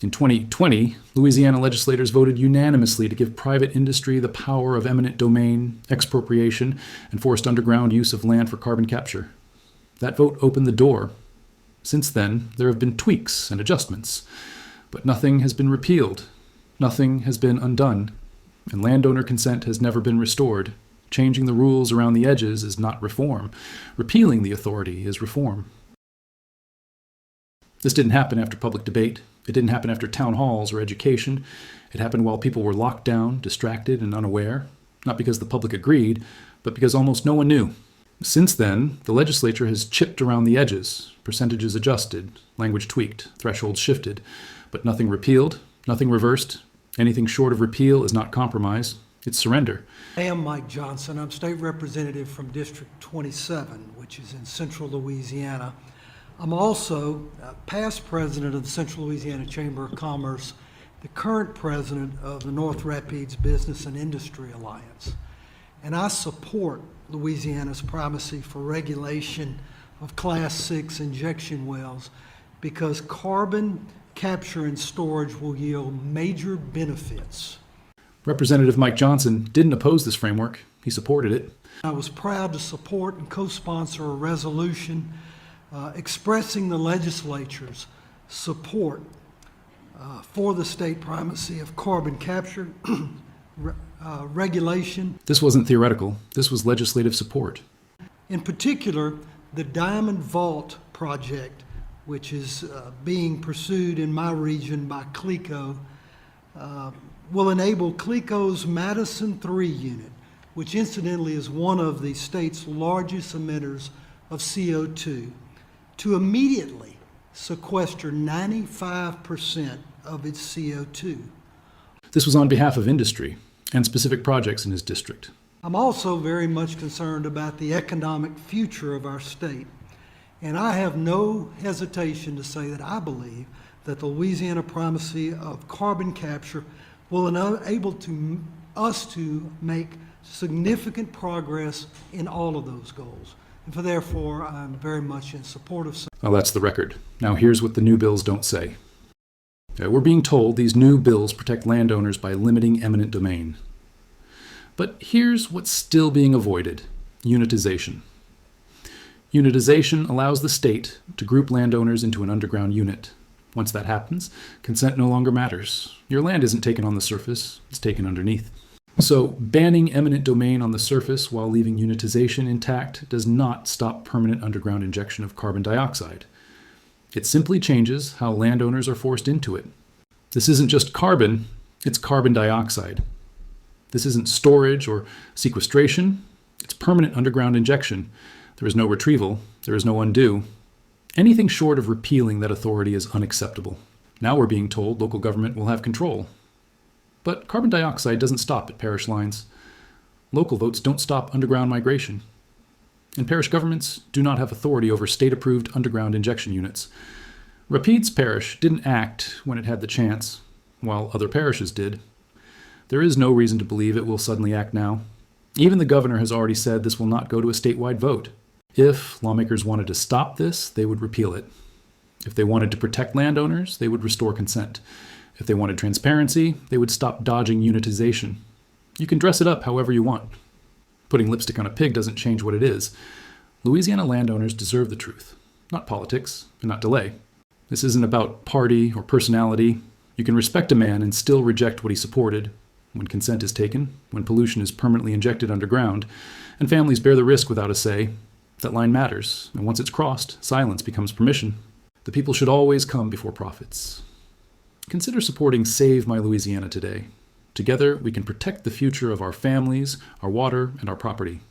In 2020, Louisiana legislators voted unanimously to give private industry the power of eminent domain, expropriation, and forced underground use of land for carbon capture. That vote opened the door. Since then, there have been tweaks and adjustments, but nothing has been repealed, nothing has been undone, and landowner consent has never been restored. Changing the rules around the edges is not reform. Repealing the authority is reform. This didn't happen after public debate. It didn't happen after town halls or education. It happened while people were locked down, distracted, and unaware, not because the public agreed, but because almost no one knew. Since then, the legislature has chipped around the edges, percentages adjusted, language tweaked, thresholds shifted, but nothing repealed, nothing reversed. Anything short of repeal is not compromise, it's surrender. I am Mike Johnson. I'm state representative from District 27, which is in central Louisiana. I'm also past president of the Central Louisiana Chamber of Commerce, the current president of the North Rapids Business and Industry Alliance. And I support Louisiana's primacy for regulation of Class 6 injection wells because carbon capture and storage will yield major benefits. Representative Mike Johnson didn't oppose this framework. He supported it. I was proud to support and co-sponsor a resolution expressing the legislature's support for the state primacy of carbon capture regulation. This wasn't theoretical. This was legislative support. In particular, the Diamond Vault project, which is being pursued in my region by CLECO, will enable CLECO's Madison 3 unit, which incidentally is one of the state's largest emitters of CO2, to immediately sequester 95% of its CO2. This was on behalf of industry and specific projects in his district. I'm also very much concerned about the economic future of our state, and I have no hesitation to say that I believe that the Louisiana primacy of carbon capture will enable us to make significant progress in all of those goals. And therefore, I'm very much in support of. Well, that's the record. Now here's what the new bills don't say. We're being told these new bills protect landowners by limiting eminent domain. But here's what's still being avoided: unitization. Unitization allows the state to group landowners into an underground unit. Once that happens, consent no longer matters. Your land isn't taken on the surface, it's taken underneath. So, banning eminent domain on the surface while leaving unitization intact does not stop permanent underground injection of carbon dioxide. It simply changes how landowners are forced into it. This isn't just carbon, it's carbon dioxide. This isn't storage or sequestration, it's permanent underground injection. There is no retrieval, there is no undo. Anything short of repealing that authority is unacceptable. Now we're being told local government will have control. But carbon dioxide doesn't stop at parish lines. Local votes don't stop underground migration. And parish governments do not have authority over state-approved underground injection units. Rapides Parish didn't act when it had the chance, while other parishes did. There is no reason to believe it will suddenly act now. Even the governor has already said this will not go to a statewide vote. If lawmakers wanted to stop this, they would repeal it. If they wanted to protect landowners, they would restore consent. If they wanted transparency, they would stop dodging unitization. You can dress it up however you want. Putting lipstick on a pig doesn't change what it is. Louisiana landowners deserve the truth, not politics, and not delay. This isn't about party or personality. You can respect a man and still reject what he supported. When consent is taken, when pollution is permanently injected underground, and families bear the risk without a say, that line matters, and once it's crossed, silence becomes permission. The people should always come before profits. Consider supporting Save My Louisiana today. Together, we can protect the future of our families, our water, and our property.